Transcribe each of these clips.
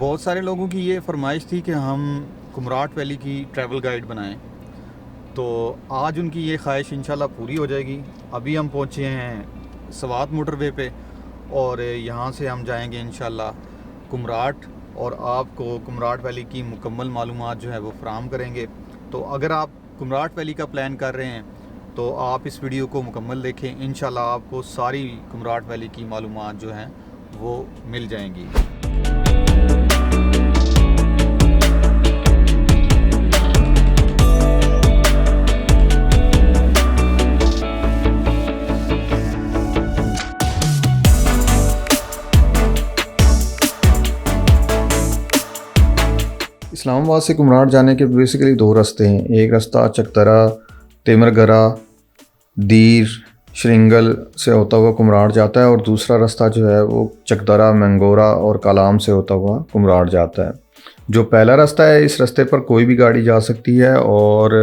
बहुत सारे लोगों की ये फरमाइश थी कि हम कुमराट वैली की ट्रैवल गाइड बनाएं, तो आज उनकी ये ख्वाहिश इंशाल्लाह पूरी हो जाएगी। अभी हम पहुँचे हैं सवात मोटरवे पे और यहाँ से हम जाएंगे इंशाल्लाह कुमराट और आपको कुमराट वैली की मुकम्मल मालूमात जो है वो फ़राहम करेंगे। तो अगर आप कुमराट वैली का प्लान कर रहे हैं तो आप इस वीडियो को मुकम्मल देखें, इंशाल्लाह आपको सारी कुमराट वैली की मालूमात जो हैं वो मिल जाएंगी। इस्लामाबाद से कुमराट जाने के बेसिकली दो रास्ते हैं। एक रास्ता चकदरा, तेमरगरा, दीर, श्रृंगल से होता हुआ कुमराट जाता है और दूसरा रास्ता जो है वो चकदरा, मंगोरा और कालाम से होता हुआ कुमराट जाता है। जो पहला रास्ता है, इस रास्ते पर कोई भी गाड़ी जा सकती है और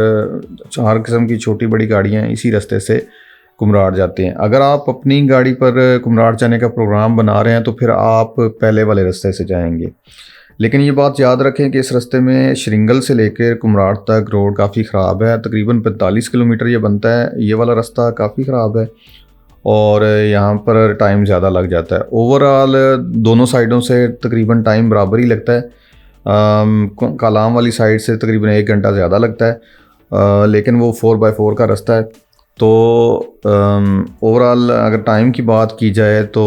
हर किस्म की छोटी बड़ी गाड़ियाँ इसी रास्ते से कुमराट जाते हैं। अगर आप अपनी गाड़ी पर कुमराट जाने का प्रोग्राम बना रहे हैं तो फिर आप पहले वाले रास्ते से जाएंगे। लेकिन ये बात याद रखें कि इस रास्ते में श्रृंगल से लेकर कुमराट तक रोड काफ़ी ख़राब है। तकरीबन 45 किलोमीटर ये बनता है। ये वाला रास्ता काफ़ी ख़राब है और यहाँ पर टाइम ज़्यादा लग जाता है। ओवरऑल दोनों साइडों से तकरीबन टाइम बराबर ही लगता है। कालाम वाली साइड से तकरीबन 1 घंटा ज़्यादा लगता है, लेकिन वो 4x4 का रास्ता है। तो ओवरऑल अगर टाइम की बात की जाए तो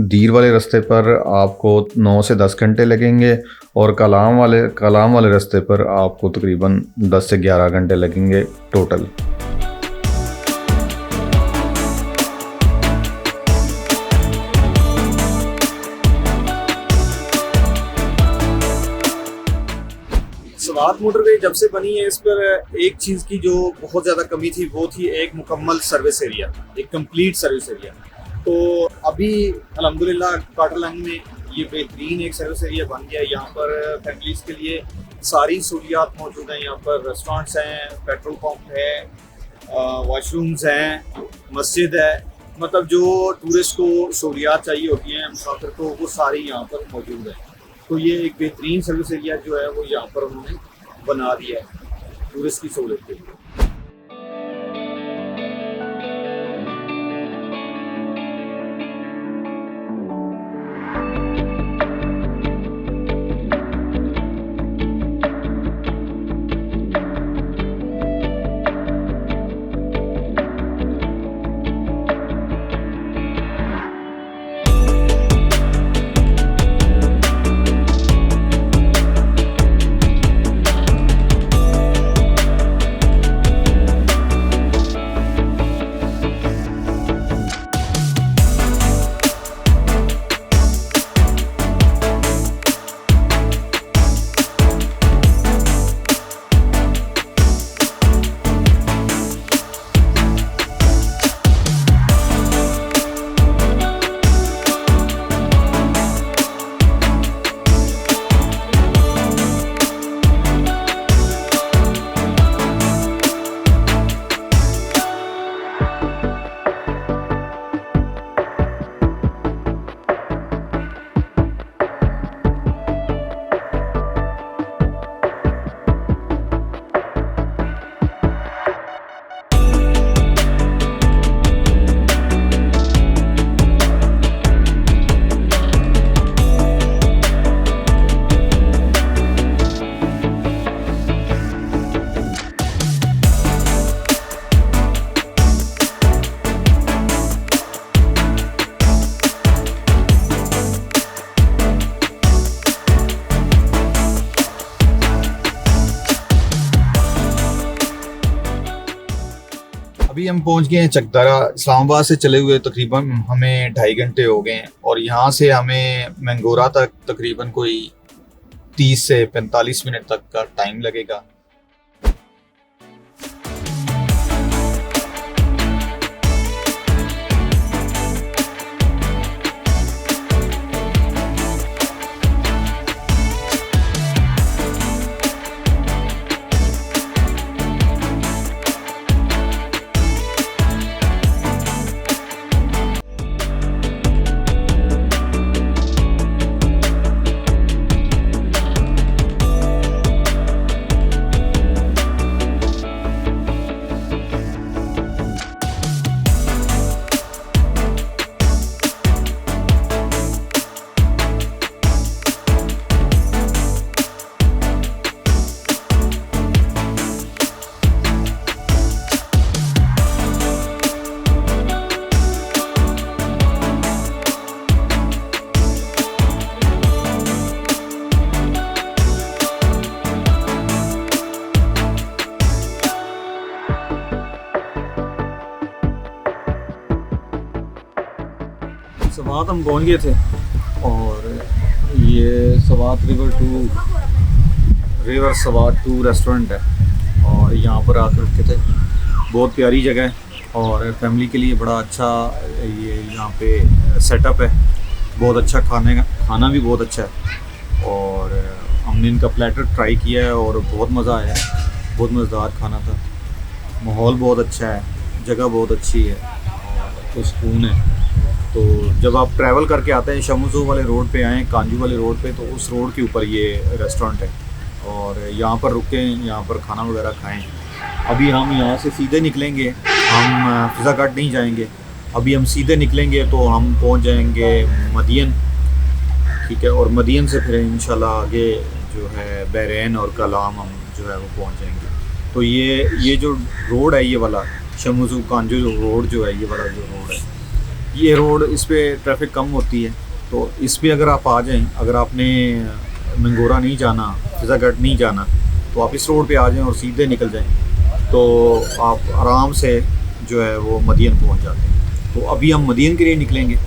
दीर वाले रास्ते पर आपको 9 से 10 घंटे लगेंगे और कालाम वाले रास्ते पर आपको तकरीबन 10 से 11 घंटे लगेंगे टोटल। सवात मोटरवे जब से बनी है, इस पर एक चीज़ की जो बहुत ज़्यादा कमी थी वो थी एक मुकम्मल सर्विस एरिया, एक कंप्लीट सर्विस एरिया। तो अभी अल्हम्दुलिल्लाह काटरलंग में ये बेहतरीन एक सर्विस एरिया बन गया है। यहाँ पर फैमिलीज़ के लिए सारी सहूलियात मौजूद हैं। यहाँ पर रेस्टोरेंट्स हैं, पेट्रोल पंप है, वॉशरूम्स हैं, मस्जिद है। मतलब जो टूरिस्ट को सहूलियात चाहिए होती हैं मुसाफिर को, वो सारी यहाँ पर मौजूद है। तो ये एक बेहतरीन सर्विस एरिया जो है वो यहाँ पर उन्होंने बना दिया है टूरिस्ट की सहूलत के लिए। अभी हम पहुंच गए हैं चकदरा। इस्लामाबाद से चले हुए तकरीबन हमें 2.5 घंटे हो गए हैं और यहाँ से हमें मंगोरा तक तकरीबन कोई 30 से 45 मिनट तक का टाइम लगेगा। सवात हम पहुंच गए थे और ये सवात रिवर सवात 2 रेस्टोरेंट है और यहाँ पर आकर रुके थे। बहुत प्यारी जगह है और फैमिली के लिए बड़ा अच्छा ये यहाँ पे सेटअप है। बहुत अच्छा खाना भी बहुत अच्छा है और हमने इनका प्लेटर ट्राई किया है और बहुत मज़ा आया। बहुत मज़ेदार खाना था। माहौल बहुत अच्छा है, जगह बहुत अच्छी है और तो सुकून है। तो जब आप ट्रैवल करके आते हैं शमुजू वाले रोड पे आएँ, कांजू वाले रोड पे, तो उस रोड के ऊपर ये रेस्टोरेंट है और यहाँ पर रुकें, यहाँ पर खाना वगैरह खाएं। अभी हम यहाँ से सीधे निकलेंगे, हम फिज़ा घाट नहीं जाएंगे। अभी हम सीधे निकलेंगे तो हम पहुँच जाएंगे मदियन, ठीक है। और मदियन से फिर इंशाल्लाह आगे जो है बहरैन और कलाम हम जो है वो पहुँच जाएंगे। तो ये जो रोड है, ये वाला शमुजू कांजू जो रोड जो है, ये वाला जो रोड है, ये रोड, इस पर ट्रैफिक कम होती है। तो इस पर अगर आप आ जाएं, अगर आपने मंगोरा नहीं जाना, फिज़ा घाट नहीं जाना, तो आप इस रोड पे आ जाएं और सीधे निकल जाएं तो आप आराम से जो है वो मदियन पहुंच जाते हैं। तो अभी हम मदियन के लिए निकलेंगे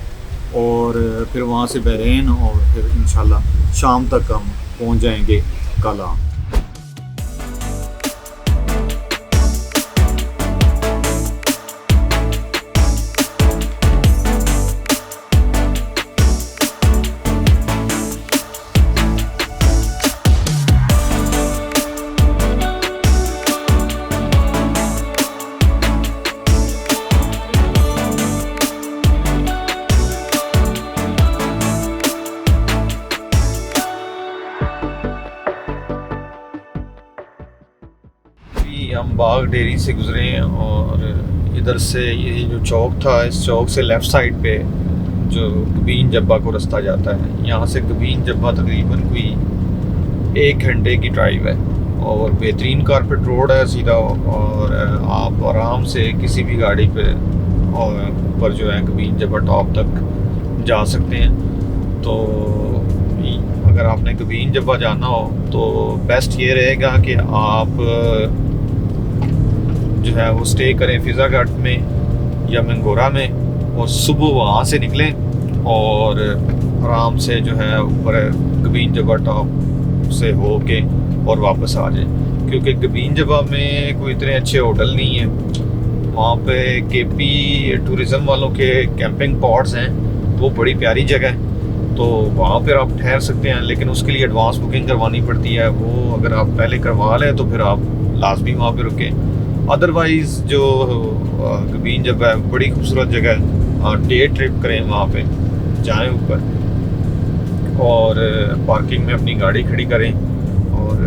और फिर वहाँ से बहरैन और फिर इंशाल्लाह शाम तक हम पहुंच जाएंगे कलाम। हम बाग डेयरी से गुजरे हैं और इधर से ये जो चौक था, इस चौक से लेफ़्ट साइड पे जो कबीन जब्बा को रास्ता जाता है। यहाँ से कबीन जब्बा तकरीबन कोई 1 घंटे की ड्राइव है और बेहतरीन कारपेट रोड है सीधा। और आप आराम से किसी भी गाड़ी पे और ऊपर जो है कबीन जब्बा टॉप तक जा सकते हैं। तो अगर आपने कबीन जब्बा जाना हो तो बेस्ट ये रहेगा कि आप जो है वो स्टे करें फिज़ा घाट में या मंगोरा में और सुबह वहाँ से निकलें और आराम से जो है ऊपर कबीन जब्बा टॉप से हो के और वापस आ जाएं। क्योंकि कबीन जब्बा में कोई इतने अच्छे होटल नहीं है। वहाँ पे केपी टूरिज़म वालों के कैंपिंग पॉट्स हैं, वो बड़ी प्यारी जगह है। तो वहाँ पर आप ठहर सकते हैं, लेकिन उसके लिए एडवांस बुकिंग करवानी पड़ती है। वो अगर आप पहले करवा लें तो फिर आप लाजमी वहाँ पर रुकें। अदरवाइज़ जो कबीन जब्बा है बड़ी खूबसूरत जगह है। डे ट्रिप करें, वहाँ पे जाएं ऊपर और पार्किंग में अपनी गाड़ी खड़ी करें और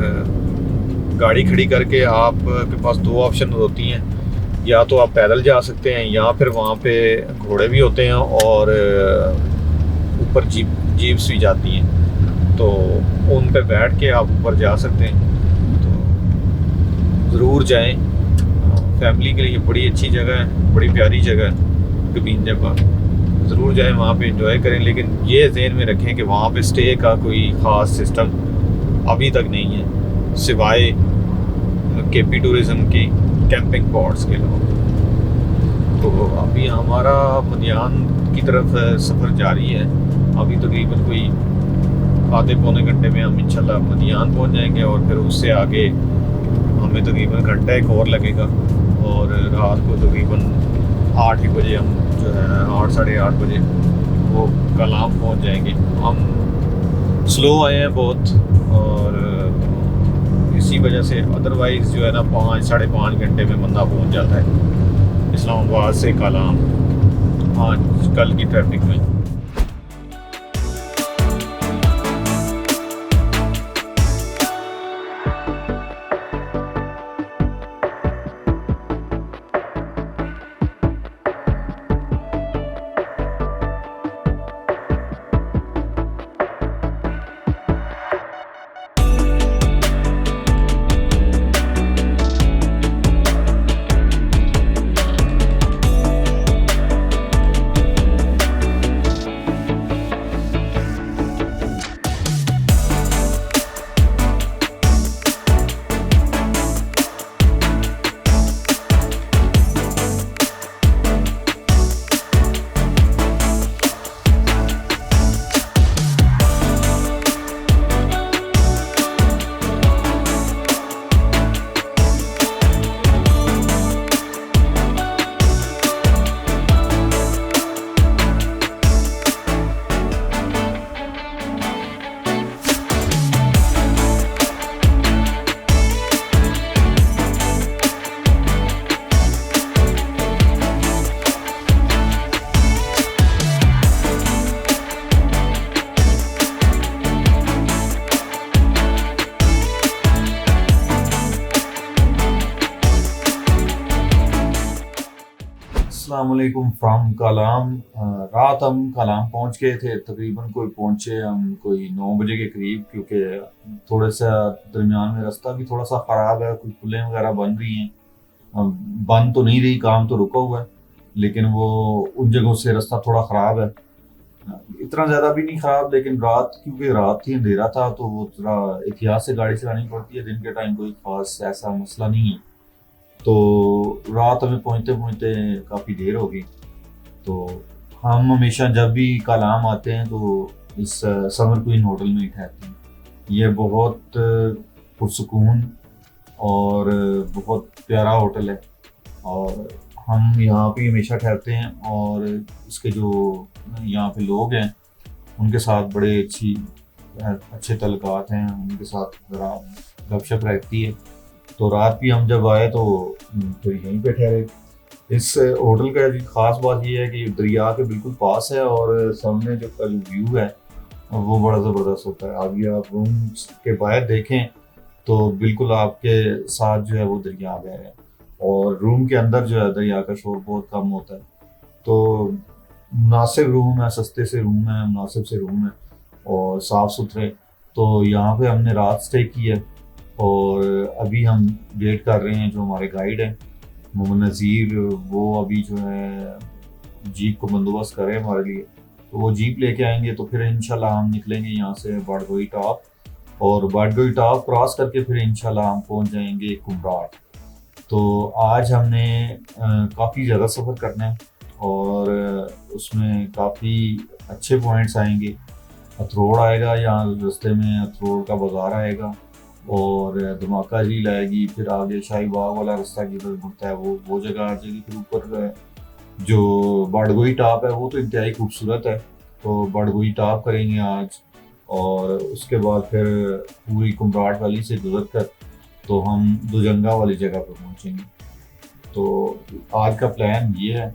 गाड़ी खड़ी करके आपके पास 2 ऑप्शन होती हैं। या तो आप पैदल जा सकते हैं या फिर वहाँ पे घोड़े भी होते हैं और ऊपर जीप्स भी जाती हैं, तो उन पे बैठ के आप ऊपर जा सकते हैं। तो ज़रूर जाएं, फैमिली के लिए बड़ी अच्छी जगह है, बड़ी प्यारी जगह है कबीन जब्बा। ज़रूर जाएं, वहाँ पे एंजॉय करें। लेकिन ये ज़हन में रखें कि वहाँ पे स्टे का कोई ख़ास सिस्टम अभी तक नहीं है, सिवाय केपी टूरिज़म की कैंपिंग पॉट्स के लोग। तो अभी हमारा मदियान की तरफ सफ़र जारी है। अभी तकरीबन कोई आधे पौने घंटे में हम इंशाल्लाह मदियान पहुँच जाएंगे और फिर उससे आगे हमें तकरीबन घंटा एक और लगेगा और रात को तकरीबन 8 ही बजे हम जो है 8 साढ़े 8 बजे वो कलाम पहुंच जाएंगे। हम स्लो आए हैं बहुत और इसी वजह से अदरवाइज़ जो है ना 5 साढ़े 5 घंटे में बंदा पहुंच जाता है इस्लामाबाद से कलाम आज कल की ट्रैफिक में। अस्सलाम वालेकुम फ्रॉम कलाम। रात हम कलाम पहुंच गए थे, तकरीबन पहुंचे हम 9 बजे के करीब, क्योंकि थोड़ा सा दरमियान में रास्ता भी थोड़ा सा ख़राब है, कुछ पुलें वगैरह बन रही हैं, बन तो नहीं रही, काम तो रुका हुआ है, लेकिन वो उन जगहों से रास्ता थोड़ा ख़राब है, इतना ज़्यादा भी नहीं ख़राब, लेकिन क्योंकि रात थी, अंधेरा था, तो वो थोड़ा एहतियात से गाड़ी चलानी पड़ती है। दिन के टाइम कोई ख़ास ऐसा मसला नहीं है। तो रात हमें पहुँचते पहुँचते काफ़ी देर हो गई। तो हम हमेशा जब भी कलाम आते हैं तो इस समर क्वीन होटल में ही ठहरते हैं। ये बहुत पुरसुकून और बहुत प्यारा होटल है, और हम यहाँ पे हमेशा ठहरते हैं, और इसके जो यहाँ पे लोग हैं उनके साथ बड़े अच्छे तल्लुकात हैं, उनके साथ गपशप रहती है। तो रात भी हम जब आए तो फिर यहीं पे ठहरे। इस होटल का ख़ास बात ये है कि दरिया के बिल्कुल पास है, और सामने जो व्यू है वो बड़ा ज़बरदस्त होता है। अभी आप रूम के बाहर देखें तो बिल्कुल आपके साथ जो है वो दरिया बह रहा है, और रूम के अंदर जो है दरिया का शोर बहुत कम होता है। तो मुनासिब रूम है, सस्ते से रूम है, मुनासिब से रूम है और साफ़ सुथरे। तो यहाँ पे हमने रात स्टे की है, और अभी हम वेट कर रहे हैं जो हमारे गाइड हैं मोहम्मद नज़ीर, वो अभी जो है जीप को बंदोबस्त कर रहे हैं हमारे लिए। तो वो जीप लेके आएंगे, तो फिर इंशाल्लाह हम निकलेंगे यहाँ से बारगोई टॉप, और बारगोई टॉप क्रॉस करके फिर इंशाल्लाह हम पहुँच जाएंगे कुमराट। तो आज हमने काफ़ी ज़्यादा सफ़र करना है, और उसमें काफ़ी अच्छे पॉइंट्स आएंगे। अथरोड़ आएगा, यहाँ रास्ते में अथरोड़ का बाज़ार आएगा, और धमाका झील आएगी, फिर आगे शाही बाग वाला रास्ता किधर मुड़ता है वो जगह आ जाएगी। फिर ऊपर जो बारगोई टॉप है वो तो इंतहाई खूबसूरत है, तो बारगोई टॉप करेंगे आज, और उसके बाद फिर पूरी कुमराट वैली से गुजर कर तो हम दुजंगा वाली जगह पर पहुँचेंगे। तो आज का प्लान ये है,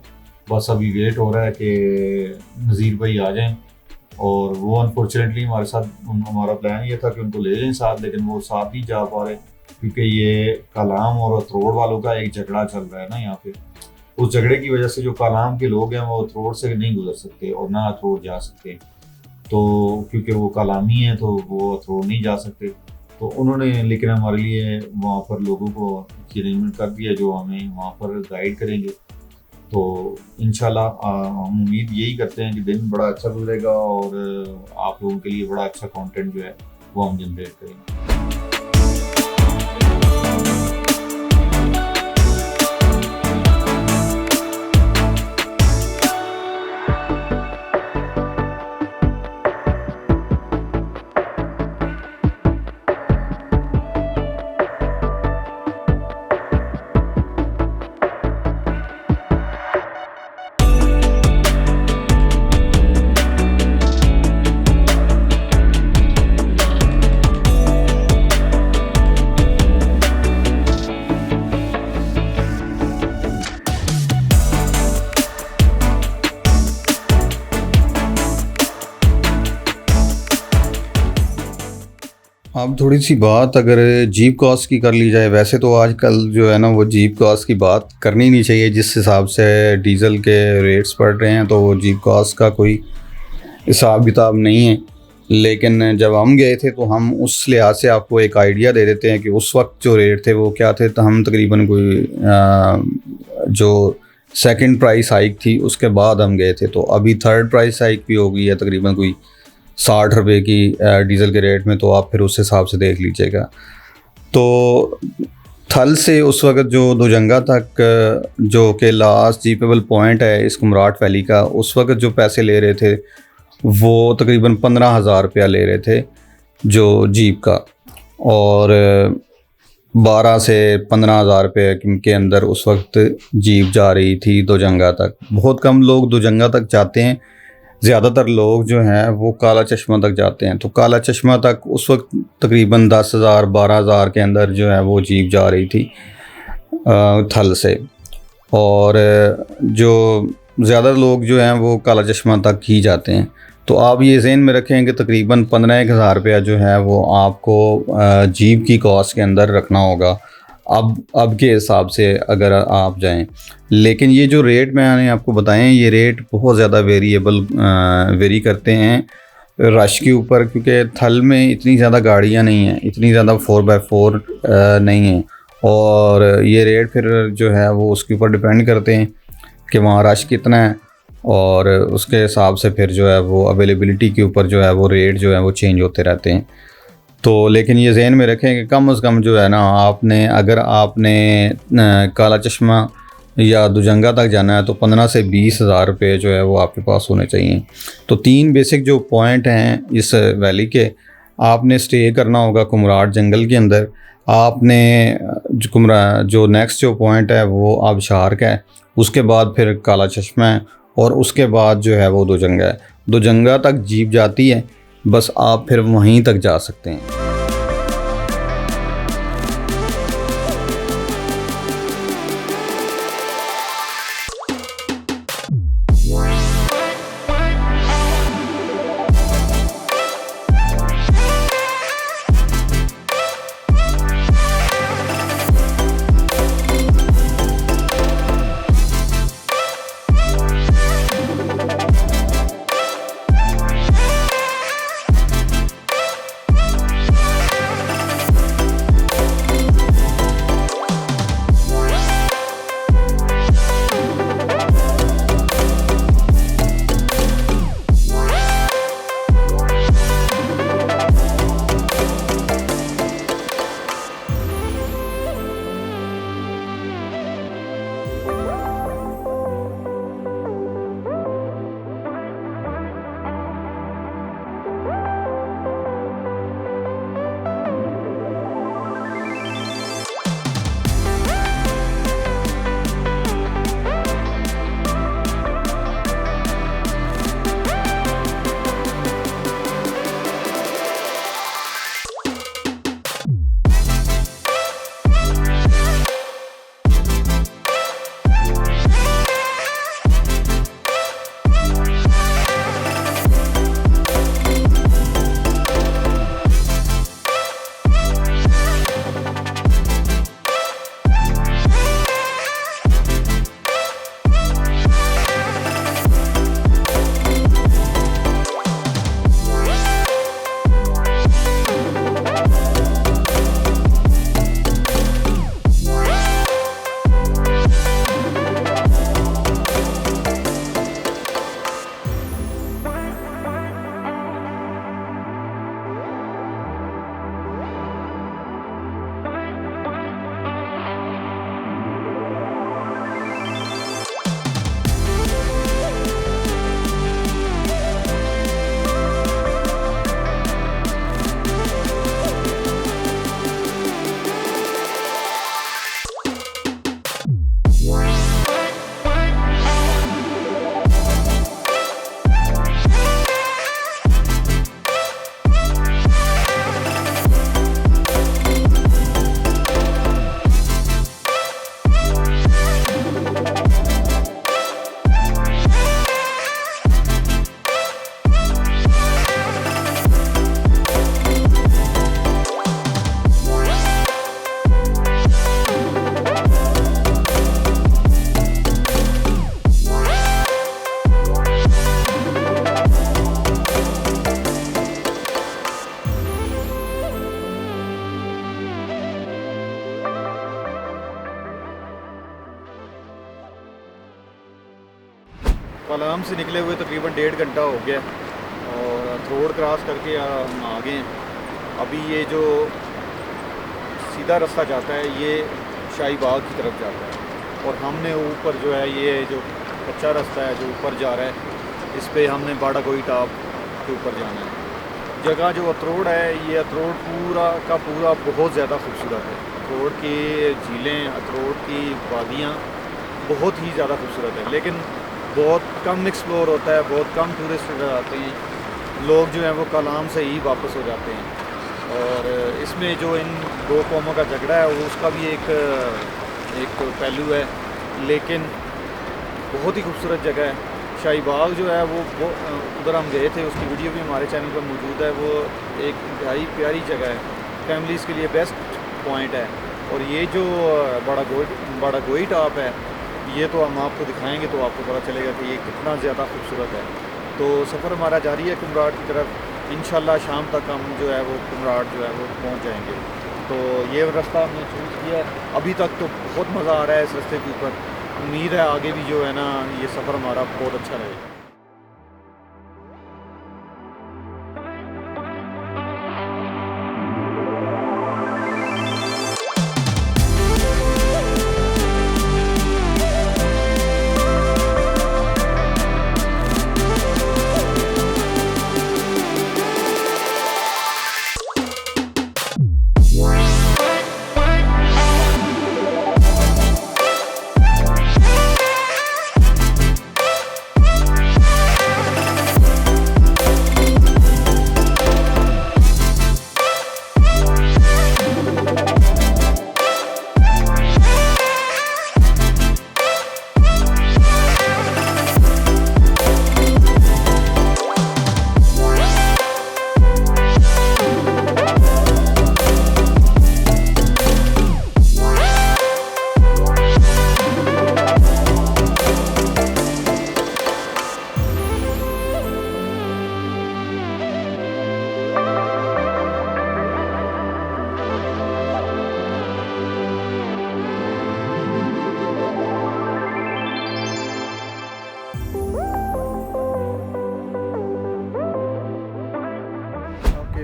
बस अभी वेट हो रहा है कि नज़ीर भाई आ जाएं, और वो अनफॉर्चुनेटली हमारे साथ, हमारा प्लान ये था कि उनको ले जाएं साथ, लेकिन वो साथ नहीं जा पा रहे, क्योंकि ये कलाम और अथरोड़ वालों का एक झगड़ा चल रहा है ना यहाँ पे। उस झगड़े की वजह से जो कलाम के लोग हैं वो अथरोड़ से नहीं गुजर सकते और ना अथरोड़ जा सकते, तो क्योंकि वो कलामी हैं तो वो अथरोड़ नहीं जा सकते। तो उन्होंने लेकिन हमारे लिए वहाँ पर लोगों को अरेंजमेंट कर दिया जो हमें वहाँ पर गाइड करेंगे। तो इंशाल्लाह हम उम्मीद यही करते हैं कि दिन बड़ा अच्छा गुजरेगा, और आप लोगों के लिए बड़ा अच्छा कंटेंट जो है वो हम जनरेट करेंगे। अब थोड़ी सी बात अगर जीप कॉस्ट की कर ली जाए, वैसे तो आजकल जो है ना वो जीप कॉस्ट की बात करनी नहीं चाहिए, जिस हिसाब से डीज़ल के रेट्स बढ़ रहे हैं तो वो जीप कॉस्ट का कोई हिसाब किताब नहीं है। लेकिन जब हम गए थे तो हम उस लिहाज से आपको एक आइडिया दे देते हैं कि उस वक्त जो रेट थे वो क्या थे। तो हम तकरीबन जो सेकंड प्राइस हाइक थी उसके बाद हम गए थे, तो अभी थर्ड प्राइस हाइक भी हो गई है तकरीबन 60 रुपये की डीज़ल के रेट में, तो आप फिर उस हिसाब से देख लीजिएगा। तो थल से उस वक्त जो दुजंगा तक जो कि लास्ट जीपेबल पॉइंट है इस कुमराट वैली का, उस वक्त जो पैसे ले रहे थे वो तकरीबन 15,000 रुपया ले रहे थे जो जीप का, और 12 से 15,000 रुपये के अंदर उस वक्त जीप जा रही थी दुजंगा तक। बहुत कम लोग दुजंगा तक जाते हैं, ज़्यादातर लोग जो हैं वो काला चश्मा तक जाते हैं। तो काला चश्मा तक उस वक्त तकरीबन 10,000 12,000 के अंदर जो है वो जीप जा रही थी थल से, और जो ज़्यादा लोग जो हैं वो काला चश्मा तक ही जाते हैं। तो आप ये ज़हन में रखें कि तकरीबन 15,000 रुपया जो है वो आपको जीप की कॉस्ट के अंदर रखना होगा अब के हिसाब से अगर आप जाएं। लेकिन ये जो रेट मैंने आपको बताए हैं, ये रेट बहुत ज़्यादा वेरी करते हैं रश के ऊपर, क्योंकि थल में इतनी ज़्यादा गाड़ियाँ नहीं हैं, इतनी ज़्यादा 4x4 नहीं है, और ये रेट फिर जो है वो उसके ऊपर डिपेंड करते हैं कि वहाँ रश कितना है, और उसके हिसाब से फिर जो है वो अवेलेबिलिटी के ऊपर जो है वो रेट जो है वो चेंज होते रहते हैं। तो लेकिन ये जहन में रखें कि कम से कम जो है ना, आपने अगर आपने काला चश्मा या दुजंगा तक जाना है तो 15 से 20 हज़ार रुपये जो है वो आपके पास होने चाहिए। तो 3 बेसिक जो पॉइंट हैं इस वैली के, आपने स्टे करना होगा कुमराट जंगल के अंदर। आपने जो नेक्स्ट जो पॉइंट है वो आबशार का है, उसके बाद फिर काला चश्मा है, और उसके बाद जो है वो दुजंगा है। दुजंगा तक जीप जाती है, बस आप फिर वहीं तक जा सकते हैं। कलाम से निकले हुए तकरीबन 1.5 घंटा हो गया और रोड क्रॉस करके हम आ गए हैं। अभी ये जो सीधा रास्ता जाता है ये शाही बाग की तरफ जाता है और हमने ऊपर जो है ये जो कच्चा रास्ता है जो ऊपर जा रहा है इस पे हमने बाड़ा कोई टॉप के ऊपर जाना है। जगह जो अतरोड़ है ये अतरोड़ पूरा का पूरा बहुत ज़्यादा खूबसूरत है। अतरोड़ की झीलें, अतरोड़ की वादियाँ बहुत ही ज़्यादा खूबसूरत है, लेकिन बहुत कम एक्सप्लोर होता है, बहुत कम टूरिस्ट इधर आते हैं। लोग जो हैं वो कलाम से ही वापस हो जाते हैं और इसमें जो इन दो कौमों का झगड़ा है वो उसका भी एक पहलू है, लेकिन बहुत ही खूबसूरत जगह है। शाही बाग जो है वो उधर हम गए थे, उसकी वीडियो भी हमारे चैनल पर मौजूद है। वो एक इंतहाई प्यारी जगह है, फैमिलीज़ के लिए बेस्ट पॉइंट है और ये जो बड़ा गोई टॉप है, ये तो हम आपको दिखाएंगे तो आपको पता चलेगा कि ये कितना ज़्यादा खूबसूरत है। तो सफ़र हमारा जारी है कुमराड की तरफ। इंशाल्लाह शाम तक हम जो है वो कुमराड जो है वो पहुंच जाएंगे। तो ये रास्ता हमने चूज़ किया है। अभी तक तो बहुत मज़ा आ रहा है इस रास्ते के ऊपर। उम्मीद है आगे भी जो है ना ये सफ़र हमारा बहुत अच्छा रहेगा।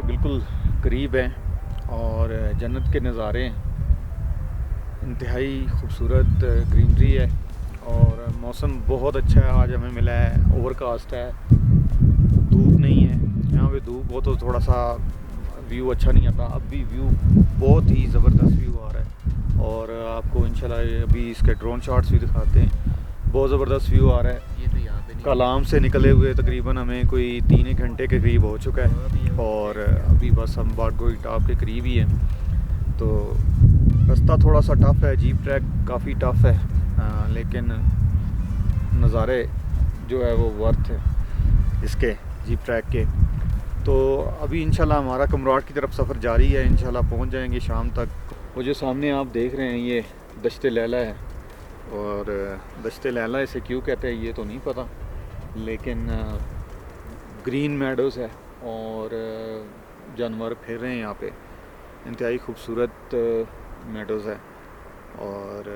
बिल्कुल करीब हैं और जन्नत के नज़ारे हैं। इंतहाई खूबसूरत ग्रीनरी है और मौसम बहुत अच्छा है। आज हमें मिला है, ओवरकास्ट है, धूप नहीं है। यहाँ पे धूप हो तो थोड़ा सा व्यू अच्छा नहीं आता। अब भी व्यू बहुत ही ज़बरदस्त व्यू आ रहा है और आपको इंशाल्लाह अभी इसके ड्रोन शॉट्स भी दिखाते हैं। बहुत ज़बरदस्त व्यू आ रहा है। ये तो यहाँ पे कलाम से निकले हुए तकरीबन हमें कोई 3 घंटे के करीब हो चुका है और अभी बस हम बारगोई टॉप के करीब ही हैं। तो रास्ता थोड़ा सा टफ़ है, जीप ट्रैक काफ़ी टफ़ है, लेकिन नज़ारे जो है वो वर्थ है इसके जीप ट्रैक के। तो अभी इंशाल्लाह हमारा कुमराड की तरफ सफ़र जारी है। इंशाल्लाह पहुंच जाएंगे शाम तक। वो जो सामने आप देख रहे हैं ये दश्ते लैला है और दश्ते लैला इसे क्यों कहते हैं ये तो नहीं पता, लेकिन ग्रीन मेडोज़ है और जानवर फिर रहे हैं यहाँ पे। इंतहाई खूबसूरत मेडोज़ है और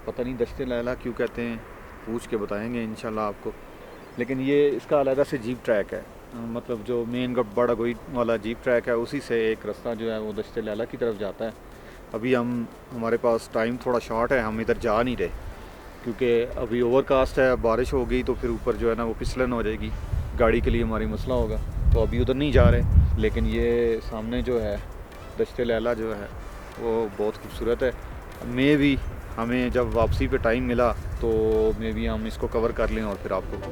पता नहीं दश्ते लैला क्यों कहते हैं, पूछ के बताएंगे इंशाल्लाह आपको। लेकिन ये इसका अलग से जीप ट्रैक है, मतलब जो मेन बड़ा गोई वाला जीप ट्रैक है उसी से एक रास्ता जो है वो दश्ते लैला की तरफ जाता है। अभी हमारे पास टाइम थोड़ा शॉर्ट है, हम इधर जा नहीं रहे क्योंकि अभी ओवरकास्ट है। बारिश हो गई तो फिर ऊपर जो है ना वो फिसलन हो जाएगी, गाड़ी के लिए हमारी मसला होगा, तो अभी उधर नहीं जा रहे। लेकिन ये सामने जो है दश्ते लैला जो है वो बहुत खूबसूरत है। मे भी हमें जब वापसी पे टाइम मिला तो मे भी हम इसको कवर कर लें और फिर आपको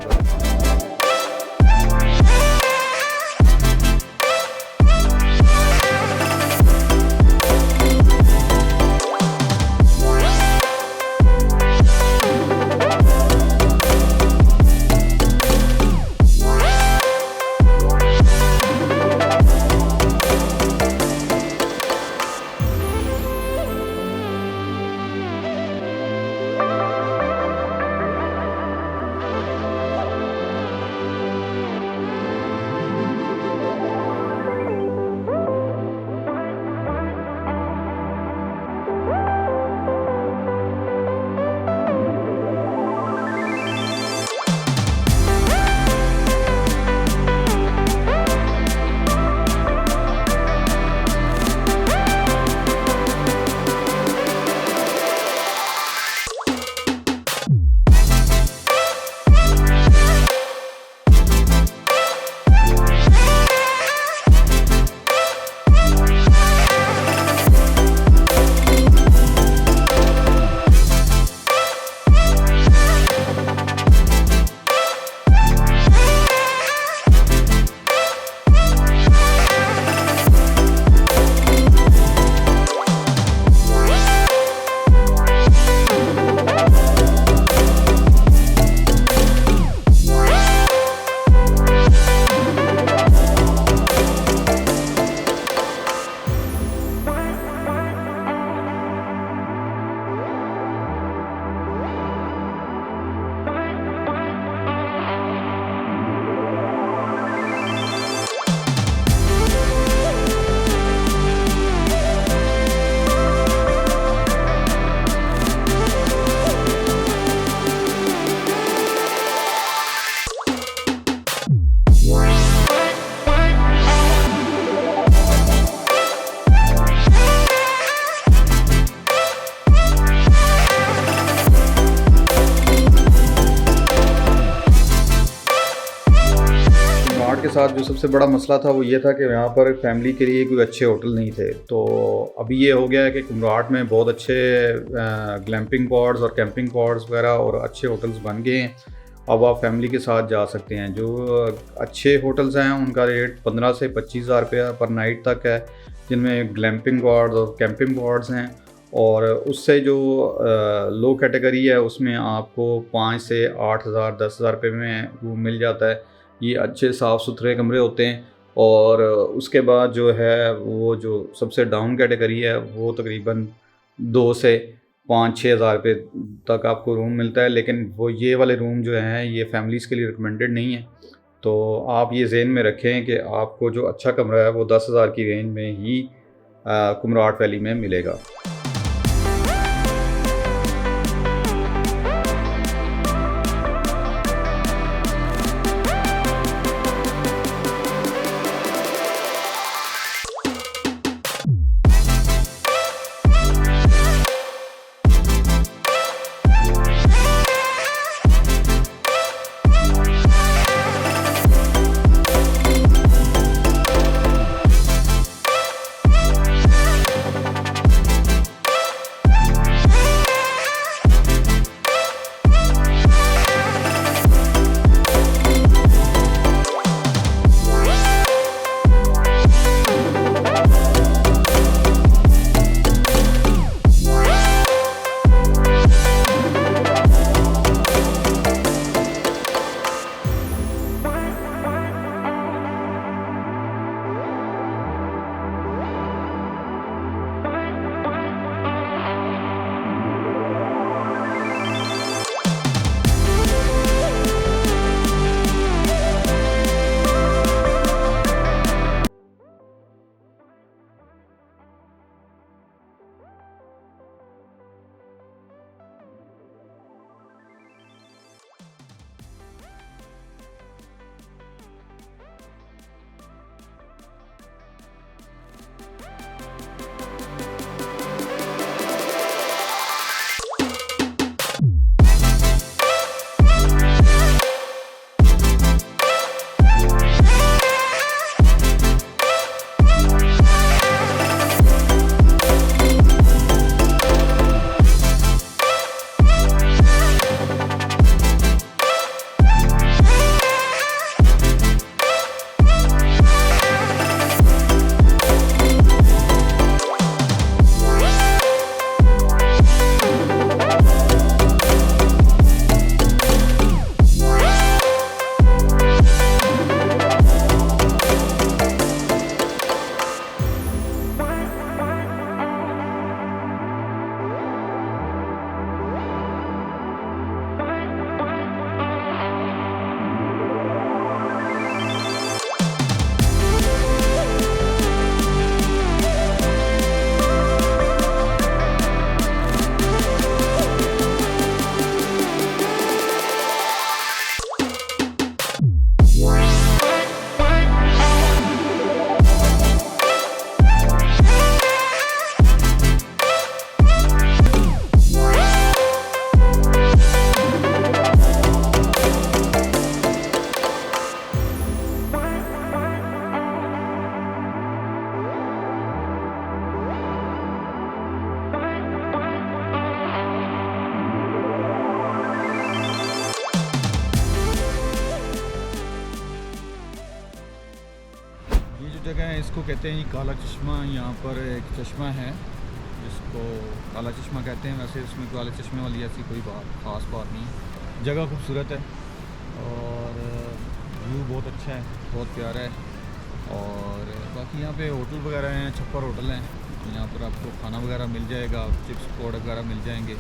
कुमराट के साथ जो सबसे बड़ा मसला था वो ये था कि यहाँ पर फैमिली के लिए कोई अच्छे होटल नहीं थे। तो अभी ये हो गया है कि कुमराट में बहुत अच्छे ग्लैम्पिंग पॉड्स और कैंपिंग पॉड्स वगैरह और अच्छे होटल्स बन गए हैं। अब आप फैमिली के साथ जा सकते हैं। जो अच्छे होटल्स हैं उनका रेट 15 से 25 हज़ार रुपया पर नाइट तक है, जिनमें ग्लैम्पिंग पॉड्स और कैंपिंग पॉड्स हैं। और उससे जो लो कैटेगरी है उसमें आपको 5 से 8 हज़ार 10 हज़ार रुपये में रूम मिल जाता है। ये अच्छे साफ़ सुथरे कमरे होते हैं। और उसके बाद जो है वो जो सबसे डाउन कैटेगरी है वो तकरीबन 2 से 5-6 हज़ार रुपये तक आपको रूम मिलता है। लेकिन वो ये वाले रूम जो हैं ये फैमिलीज़ के लिए रिकमेंडेड नहीं है। तो आप ये ज़हन में रखें कि आपको जो अच्छा कमरा है वो 10 हज़ार की रेंज में ही कुमराट वैली में मिलेगा। जगह है इसको कहते हैं काला चश्मा। यहाँ पर एक चश्मा है जिसको काला चश्मा कहते हैं। वैसे इसमें काले चश्मे वाली ऐसी कोई ख़ास बात नहीं। जगह खूबसूरत है और व्यू बहुत अच्छा है, बहुत प्यारा है। और बाकी यहाँ पे होटल वगैरह हैं, छप्पर होटल हैं। यहाँ पर आपको खाना वगैरह मिल जाएगा, चिप्स पकौड़े वगैरह मिल जाएंगे।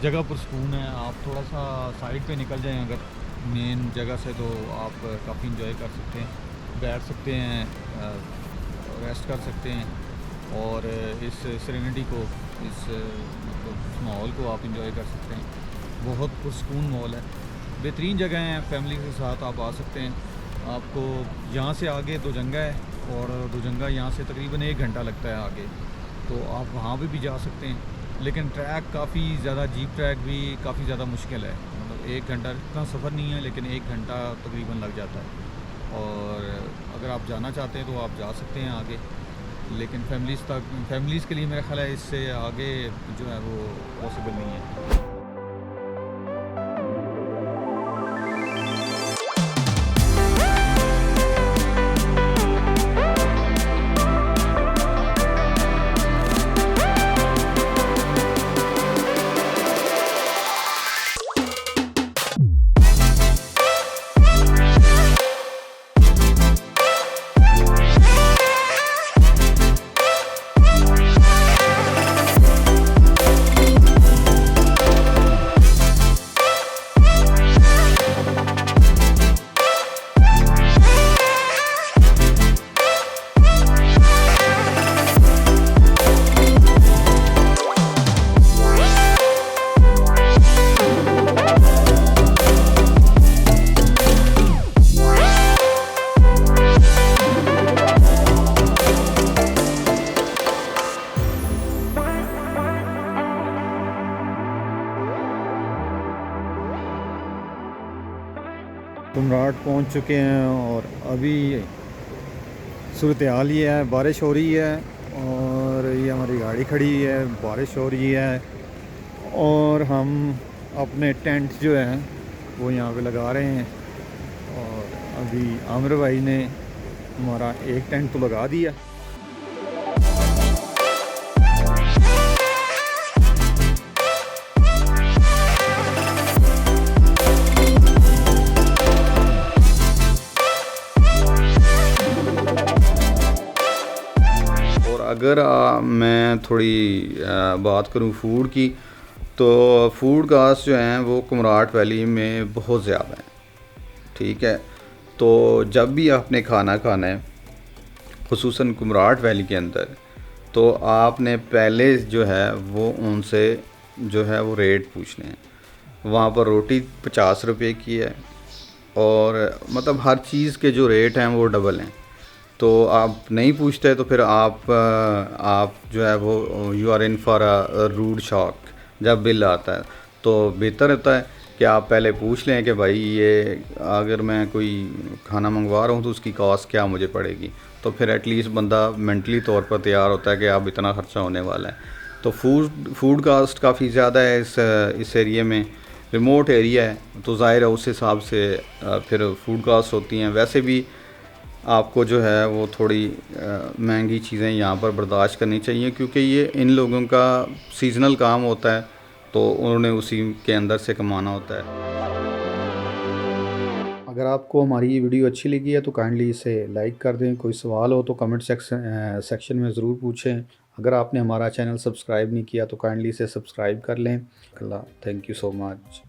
जगह पर सुकून है। आप थोड़ा सा साइड पे निकल जाएं अगर मेन जगह से तो आप काफ़ी इंजॉय कर सकते हैं, बैठ सकते हैं, रेस्ट कर सकते हैं और इस सेरेनिटी को, इस मतलब माहौल को आप इंजॉय कर सकते हैं। बहुत पुरसकून माहौल है, बेहतरीन जगह है। फैमिली के साथ आप आ सकते हैं। आपको यहाँ से आगे दुजंगा है और दुजंगा यहाँ से तकरीबन 1 घंटा लगता है आगे, तो आप वहाँ भी जा सकते हैं। लेकिन ट्रैक काफ़ी ज़्यादा, जीप ट्रैक भी काफ़ी ज़्यादा मुश्किल है। मतलब 1 घंटा का सफ़र नहीं है लेकिन 1 घंटा तकरीबन लग जाता है। और अगर आप जाना चाहते हैं तो आप जा सकते हैं आगे, लेकिन फैमिलीज़ के लिए मेरा ख्याल है इससे आगे जो है वो पॉसिबल नहीं है। कुमराट पहुंच चुके हैं और अभी सूरत हाल ये है, बारिश हो रही है और ये हमारी गाड़ी खड़ी है, बारिश हो रही है और हम अपने टेंट जो है वो यहाँ पे लगा रहे हैं। और अभी आमिर भाई ने हमारा एक टेंट तो लगा दिया। अगर मैं थोड़ी बात करूं फूड की, तो फूड कास्ट जो हैं वो कुमराट वैली में बहुत ज़्यादा है। ठीक है, तो जब भी आपने खाना खाना है खुसूसन कुमराट वैली के अंदर, तो आपने पहले जो है वो उनसे जो है वो रेट पूछने हैं। वहाँ पर रोटी 50 रुपये की है और मतलब हर चीज़ के जो रेट हैं वो डबल हैं। तो आप नहीं पूछते तो फिर आप जो है वो you are in for a rude shock जब बिल आता है। तो बेहतर होता है कि आप पहले पूछ लें कि भाई ये अगर मैं कोई खाना मंगवा रहा हूँ तो उसकी कॉस्ट क्या मुझे पड़ेगी, तो फिर एटलीस्ट बंदा मेंटली तौर पर तैयार होता है कि अब इतना ख़र्चा होने वाला है। तो फूड कास्ट काफ़ी ज़्यादा है इस एरिया में। रिमोट एरिया है तो ज़ाहिर है उस हिसाब से फिर फूड कास्ट होती हैं। वैसे भी आपको जो है वो थोड़ी महंगी चीज़ें यहाँ पर बर्दाश्त करनी चाहिए, क्योंकि ये इन लोगों का सीज़नल काम होता है, तो उन्होंने उसी के अंदर से कमाना होता है। अगर आपको हमारी ये वीडियो अच्छी लगी है तो काइंडली इसे लाइक कर दें। कोई सवाल हो तो कमेंट सेक्शन में ज़रूर पूछें। अगर आपने हमारा चैनल सब्सक्राइब नहीं किया तो काइंडली इसे सब्सक्राइब कर लें। Thank you so much.